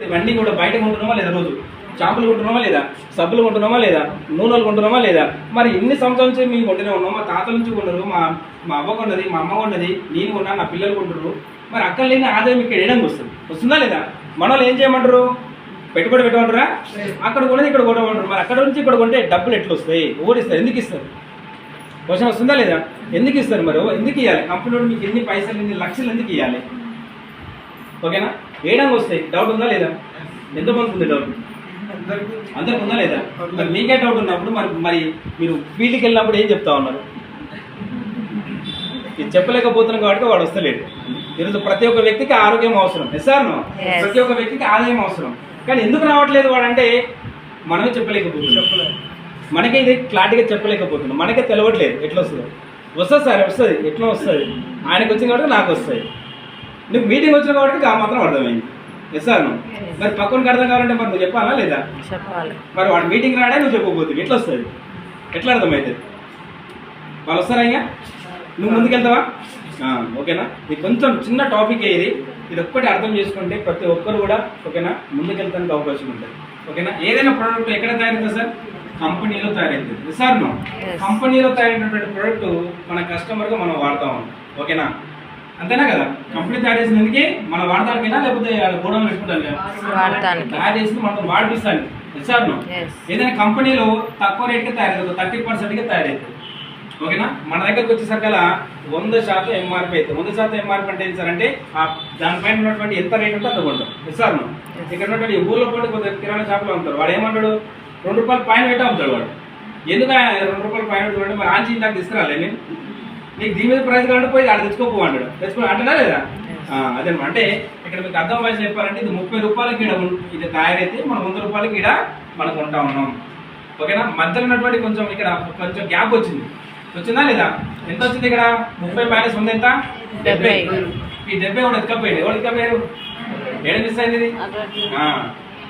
ఇవన్నీ కూడా బయట కొంటున్నామా లేదా, రోజు షాంపులు కొంటున్నామా లేదా, సబ్బులు కొంటున్నామా లేదా, నూనెలు కొంటున్నామా లేదా? మరి ఇన్ని సంవత్సరాల నుంచి మేము కొంటూనే ఉన్నాం. మా తాతల నుంచి కొన్నారు, మా అవ్వ కొన్నది, మా అమ్మ కొన్నది, నేను కొన్నా, నా పిల్లలు కొంటారు. మరి అక్కడ లేని ఆదాయం ఇక్కడ వేయడానికి వస్తుందా లేదా? మన వాళ్ళు ఏం చేయమంటారు? పెట్టుబడి పెట్టమంటారా? అక్కడ కొనేది ఇక్కడ కొట్టమంటారు. మరి అక్కడ నుంచి ఇక్కడ కొంటే డబ్బులు ఎట్లా వస్తాయి? ఓడిస్తారు. ఎందుకు ఇస్తారు? క్వశ్చన్ వస్తుందా లేదా? ఎందుకు ఇస్తారు? మరి ఎందుకు ఇవ్వాలి? కంపెనీ మీకు ఎన్ని పైసలు, ఎన్ని లక్షలు ఎందుకు ఇవ్వాలి? ఓకేనా? వేయడానికి వస్తాయి. డౌట్ ఉందా లేదా? ఎంతమందికి ఉంది డౌట్? అందరికి ఉందా లేదా? మరి మీకే డౌట్ ఉన్నప్పుడు మరి మీరు ఫీల్డ్కి వెళ్ళినప్పుడు ఏం చెప్తా ఉన్నారు? ఇది చెప్పలేకపోతున్నాం కాబట్టి వాడు వస్తలేడు. ఈరోజు ప్రతి ఒక్క వ్యక్తికి ఆరోగ్యం అవసరం, ఎస్ఆర్నో ప్రతి ఒక్క వ్యక్తికి ఆదాయం అవసరం. కానీ ఎందుకు రావట్లేదు వాడంటే మనమే చెప్పలేకపోతున్నాం. మనకే ఇది క్లారిటీగా చెప్పలేకపోతున్నాం. మనకే తెలవట్లేదు ఎట్లా వస్తుందో. వస్తుంది సార్, వస్తుంది. ఎట్లా వస్తుంది? ఆయనకు వచ్చింది కాబట్టి నాకు వస్తాయి. నువ్వు మీటింగ్ వచ్చిన కాబట్టి ఆ మాత్రం అర్థమైంది. ఎస్ఆర్నో మరి పక్కనకి అర్థం కావాలంటే మరి నువ్వు చెప్పాలా లేదా? చెప్పాలి. మరి వాడు మీటింగ్ రాడే, నువ్వు చెప్పకపోతుంది ఎట్లా వస్తుంది? ఎట్లా అర్థమవుతుంది? వాళ్ళు వస్తారా? ఇంకా నువ్వు ముందుకెళ్తావా? ఓకేనా? ఇది కొంచెం చిన్న టాపిక్ ఇది ఒక్కటి అర్థం చేసుకుంటే ప్రతి ఒక్కరు కూడా ఓకేనా ముందుకెళ్తానికి అవకాశం ఉంటుంది. ఓకేనా? ఏదైనా ప్రోడక్ట్ ఎక్కడ తయారైందా సార్? కంపెనీలో తయారైంది. సార్ నో కంపెనీలో తయారైనటువంటి ప్రోడక్ట్ మన కస్టమర్గా మనం వాడతాం. ఓకేనా? అంతేనా కదా? కంపెనీ తయారు చేసినందుకే మనం వాడతానికైనా లేకపోతే గోడౌన్ పెట్టుకుంటాను తయారు చేసి మనం వాడిపిస్తాను. సార్ నో ఏదైనా కంపెనీలో తక్కువ రేట్గా తయారవుతుంది, 30%గా తయారవుతుంది. ఓకేనా? మన దగ్గరకు వచ్చేసరికల్లా 100% ఎంఆర్పీ అవుతుంది. 100% ఎంఆర్పీ అంటే ఏం సార్ అంటే దానిపైన ఉన్నటువంటి ఎంత రేట్ ఉంటే అంత కొంటాం. సార్ ఇక్కడ ఉన్నటువంటి ఊళ్ళో పోటీ కొద్దిగా కిరాణా షాప్లో అమ్ముతారు. వాడు ఏమంటాడు? ₹2 పైన పెట్టి అమ్ముతాడు వాడు. ఎందుకు ₹2 పైన పెట్టుకుంటే మరి ఆంచి నాకు తీసుకురాలే నేను, నీకు దీని మీద ప్రైస్ కావాలంటే పోయి ఆడ తెచ్చుకోపో అంటాడు. అంటున్నా లేదా? అదే అంటే ఇక్కడ మీకు అర్థం వయసు చెప్పాలంటే ఇది ₹30 ఈడ ఇది తయారైతే మనం ₹100 ఈడ మనం కొంటా ఉన్నాం. ఓకేనా? మధ్యలో ఉన్నటువంటి కొంచెం గ్యాప్ వచ్చిందా లేదా? ఎంత వచ్చింది ఇక్కడ? 30 మైనస్ ఉంది ఎంత? 70. ఈ 70 కూడా ఎత్తుకపోయింది. ఎవరు ఎత్తుకపోయారు? ఏడు మిస్ అయింది ఇది.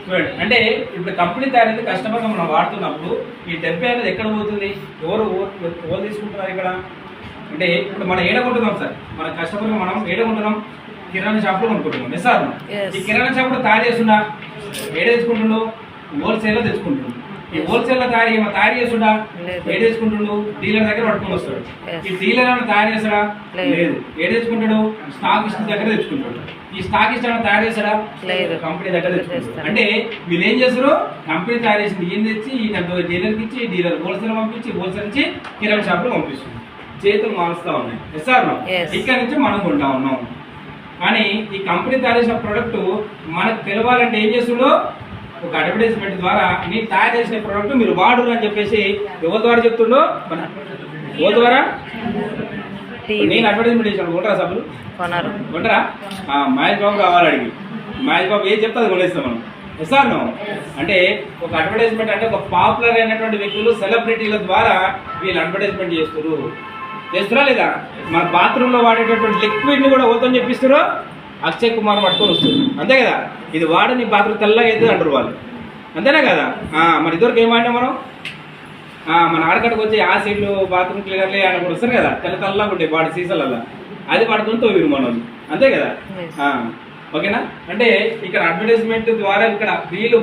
చూడండి, అంటే ఇప్పుడు కంపెనీ తయారైతే కస్టమర్గా మనం వాడుతున్నప్పుడు ఈ 70 అనేది ఎక్కడ పోతుంది? ఎవరు తీసుకుంటున్నారు ఇక్కడ? అంటే ఇప్పుడు మనం ఏడకుంటున్నాం సార్, మన కస్టమర్గా మనం ఏడకుంటున్నాం, కిరాణా షాప్లో కొనుక్కుంటున్నాం. సార్ ఈ కిరాణా షాప్లో తయారు చేస్తున్నా ఏడ తెచ్చుకుంటుండు? హోల్సేల్లో తెచ్చుకుంటుండు. ఈ హోల్సేల్లో తయారు చేస్తున్నా ఏడు తెచ్చుకుంటుండు? డీలర్ దగ్గర పట్టుకొని వస్తాడు. ఈ డీలర్ ఏమైనా తయారు చేస్తాడా? లేదు. ఏడు తెచ్చుకుంటాడు? స్టాకిస్ట్ దగ్గర తెచ్చుకుంటాడు. ఈ స్టాకిస్ట్ ఏమైనా తయారు చేస్తాడా? కంపెనీ దగ్గర తెచ్చుకుంటాడు. అంటే వీళ్ళు ఏం చేస్తారు? కంపెనీ తయారు చేసింది ఏం తెచ్చి డీలర్కి ఇచ్చి, డీలర్ హోల్సేల్ పంపించి, హోల్సేల్ నుంచి కిరాణా షాప్లో పంపిస్తుంది. చేతులు మారుస్తూ ఉన్నాయి. సార్ ఇక్కడ నుంచి మనం కొంటా ఉన్నాం. కానీ ఈ కంపెనీ తయారు చేసిన ప్రోడక్ట్ మనకు తెలవాలంటే ఏం చేస్తుండో ఒక అడ్వర్టైజ్మెంట్ ద్వారా నేను తయారు చేసిన ప్రోడక్ట్ మీరు వాడరు అని చెప్పేసి ఎవరి ద్వారా చెప్తుండో, ఎవరి ద్వారా? నేను అడ్వర్టైజ్మెంట్ చేసాను. కొంటారా సభలు? కొంటారా? మహేష్ బాబు కావాలి అడిగి, మహేష్ బాబు ఏం చెప్తే అది కొనేస్తాం మనం. సార్ అంటే ఒక అడ్వర్టైజ్మెంట్ అంటే ఒక పాపులర్ అయినటువంటి వ్యక్తులు, సెలబ్రిటీల ద్వారా వీళ్ళు అడ్వర్టైజ్మెంట్ చేస్తురా లేదా? మన బాత్రూంలో వాడేటటువంటి లిక్విడ్ని కూడా ఓతని చెప్పిస్తారో అక్షయ్ కుమార్ పట్టుకొని వస్తుంది. అంతే కదా? ఇది వాడు నీ బాత్రూమ్ తెల్లగా అవుతుంది అంటారు వాళ్ళు. అంతేనా కదా? మరి ఇదివరకు ఏం వాడినా మనం? మన ఆడకట్టుకు వచ్చి యాసిడ్లు, బాత్రూమ్ క్లీనర్లే అని కూడా వస్తారు కదా, తెల్లగా ఉంటాయి వాడి సీసాలల్లో, అది పడుతుంది తోవిరు మన వాళ్ళు. అంతే కదా? ఓకేనా? అంటే ఇక్కడ అడ్వర్టైజ్మెంట్ ద్వారా ఇక్కడ వీళ్ళు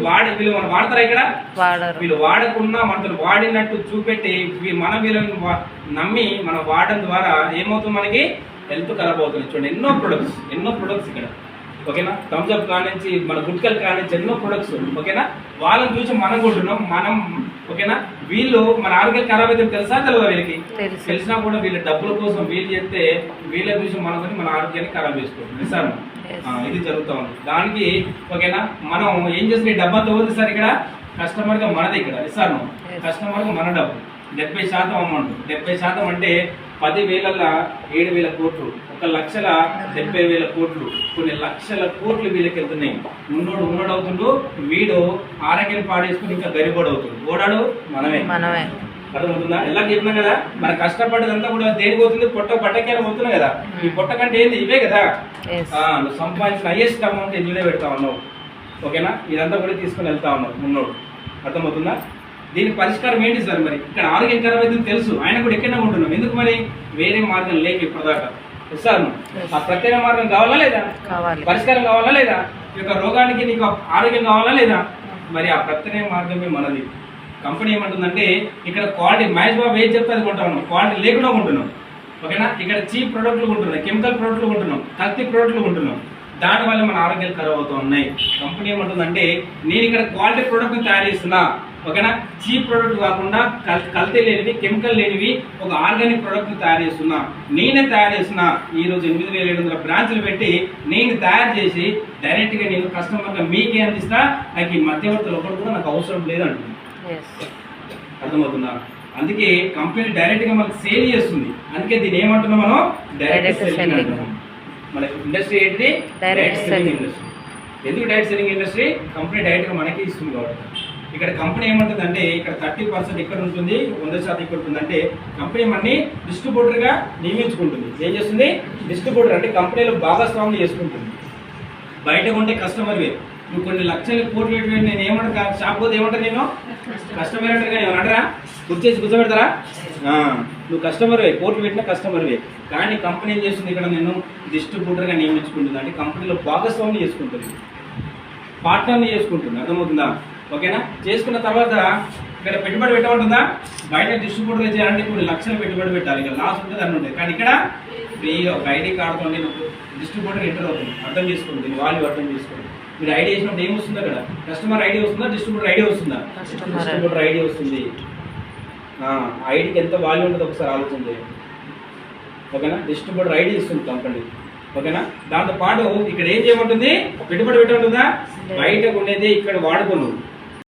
మనం వాడతారా? ఇక్కడ వీళ్ళు వాడకుండా మనతో వాడినట్టు చూపెట్టి వీళ్ళని నమ్మి మనం వాడడం ద్వారా ఏమవుతుంది? మనకి హెల్త్ ఖరాబ్ అవుతుంది. చూడండి, ఎన్నో ప్రొడక్ట్స్ ఇక్కడ. ఓకేనా? థమ్స్అప్ కానించి, మన గుట్కల్ కానించి ఎన్నో ప్రొడక్ట్స్. ఓకేనా? వాళ్ళని చూసి మనం కొంటున్నాం. ఓకేనా? వీళ్ళు మన ఆరోగ్యం ఖరాబ్ అయితే తెలుసా తెలియదా? వీళ్ళకి తెలిసినా కూడా వీళ్ళ డబ్బుల కోసం వీళ్ళు చెప్తే వీళ్ళ చూసి మన ఆరోగ్యాన్ని ఖరాబ్ చేసుకుంటాం. సార్ ఇది జరుగుతూ ఉంది. దానికి ఓకేనా మనం ఏం చేస్తే డబ్బాతో ఉంది సార్ ఇక్కడ కస్టమర్గా మనది. ఇక్కడ ఇస్తాను కస్టమర్గా మన డబ్బు 70% అమౌంట్. 70% అంటే 10,000ల 7,000 కోట్లు, 1,70,000 కోట్లు, కొన్ని లక్షల కోట్లు వీళ్ళకి వెళ్తున్నాయి. ఉన్నోడు అవుతుండు, వీడు ఆరోగ్యం పాడేసుకుని ఇంకా గరిబోడు అవుతుంది. ఓడాడు మనమే. అర్థమవుతుందా? ఎలా చెప్పినా కదా, మన కష్టపడ్డదంతా కూడా దేనికి పోతుంది? పొట్టకేలా పోతున్నాయి కదా. ఈ పొట్ట కంటే ఏంది? ఇవే కదా. నువ్వు సంపాదించిన హైయెస్ట్ అమౌంట్ ఇందులో పెడతా ఉన్నావు. ఓకేనా? ఇదంతా కూడా తీసుకొని వెళ్తా ఉన్నావు ఉన్నోడు. అర్థమవుతుందా? దీనికి పరిష్కారం ఏంటి సార్? మరి ఇక్కడ ఆరోగ్యం ఖరాబ్ అయితే తెలుసు, ఆయన కూడా ఎక్కడైనా ఉంటున్నాం. ఎందుకు మరి? వేరే మార్గం లేక ఇప్పటిదాకా. సార్ ఆ ప్రత్యేక మార్గం కావాలా లేదా? పరిష్కారం కావాలా లేదా? ఈ యొక్క రోగానికి నీకు ఆరోగ్యం కావాలా లేదా? మరి ఆ ప్రత్యామ్నాయ మార్గమే మనది. కంపెనీ ఏమంటుందంటే ఇక్కడ క్వాలిటీ మహేష్ బాబు ఏది చెప్తే అది కొంటాం, క్వాలిటీ లేకుండా కొంటున్నాం. ఓకేనా? ఇక్కడ చీప్ ప్రోడక్ట్లు కొంటున్నాం, కెమికల్ ప్రోడక్ట్లు కొంటున్నాం, కల్తీ ప్రోడక్ట్లు కొంటున్నాం. దానివల్ల మన ఆరోగ్యాలు ఖరాబ్ అవుతూ ఉన్నాయి. కంపెనీ ఏమంటుందంటే నేను ఇక్కడ క్వాలిటీ ప్రోడక్ట్ని తయారు చేస్తున్నా. ఓకేనా? చీప్ ప్రోడక్ట్ కాకుండా కల్తీ లేనివి, కెమికల్ లేనివి ఒక ఆర్గానిక్ ప్రోడక్ట్ని తయారు చేస్తున్నా. నేనే తయారు చేస్తున్నా. ఈరోజు 8700 బ్రాంచ్లు పెట్టి నేను తయారు చేసి డైరెక్ట్గా నేను కస్టమర్గా మీకే అందిస్తా. నాకు ఈ మధ్యవర్తులు ఒకటి కూడా నాకు అవసరం లేదంటుంది. అర్థమవుతుందా? అందుకే కంపెనీ డైరెక్ట్గా మనకు సేల్ చేస్తుంది. అందుకే దీన్ని ఏమంటున్నాం మనం? డైరెక్ట్ సెల్లింగ్ అంటున్నాం. మన ఇండస్ట్రీ ఏంటిది? Direct selling industry. ఎందుకు డైరెక్ట్ సెల్లింగ్ ఇండస్ట్రీ? కంపెనీ డైరెక్ట్గా మనకి ఇస్తుంది కాబట్టి. ఇక్కడ కంపెనీ ఏమంటుందంటే ఇక్కడ 30% ఇక్కడ ఉంటుంది, 100% ఇక్కడ ఉంటుంది. అంటే కంపెనీ మనని డిస్ట్రిబ్యూటర్గా నియమించుకుంటుంది. ఏం చేస్తుంది? డిస్ట్రిబ్యూటర్ అంటే కంపెనీలో భాగస్వామ్యం చేసుకుంటుంది. బయట కొంటే కస్టమర్వే. నువ్వు కొన్ని లక్షలు కోట్లు పెట్టి నేను ఏమంటా షాప్ పోతే ఏమంటా నేను కస్టమర్ అంటారు కానీ ఏమన్నా అంటారా? కూర్చేసి కూర్చోబెడతారా? నువ్వు కస్టమర్వే, కోట్లు పెట్టిన కస్టమర్వే. కానీ కంపెనీ ఏం చేస్తుంది? ఇక్కడ నేను డిస్ట్రిబ్యూటర్గా నియమించుకుంటుంది. అంటే కంపెనీలో భాగస్వామ్యం చేసుకుంటుంది, పార్ట్నర్ని చేసుకుంటుంది. అర్థమవుతుందా? ఓకేనా? చేసుకున్న తర్వాత ఇక్కడ పెట్టుబడి పెట్టమంటుందా? బయట డిస్ట్రిబ్యూటర్ చేయాలంటే కొన్ని లక్షలు పెట్టుబడి పెట్టాలి, ఇక్కడ లాస్ ఉంటుంది అని ఉంటుంది. కానీ ఇక్కడ ఫ్రీగా ఒక ఐడి కార్డుతో నేను డిస్ట్రిబ్యూటర్ ఎంటర్ అవుతుంది. అర్థం చేసుకోండి, దీన్ని వాల్యూ అర్థం చేసుకోండి. మీరు ఐడి వేసినప్పుడు ఏం వస్తుంది? అక్కడ కస్టమర్ ఐడి వస్తుందా, డిస్ట్రిబ్యూటర్ ఐడి వస్తుందా? డిస్ట్రిబ్యూటర్ ఐడి వస్తుంది. ఐడికి ఎంత వాల్యూ ఉంటుందో ఒకసారి ఆలోచన చేయండి. ఓకేనా? డిస్ట్రిబ్యూటర్ ఐడి ఇస్తుంది కంపెనీ. ఓకేనా? దాంతో పాటు ఇక్కడ ఏం చేయమంటుంది? పెట్టుబడి పెట్టమంటుందా? బయటకు ఉండేది ఇక్కడ వాడుకోను.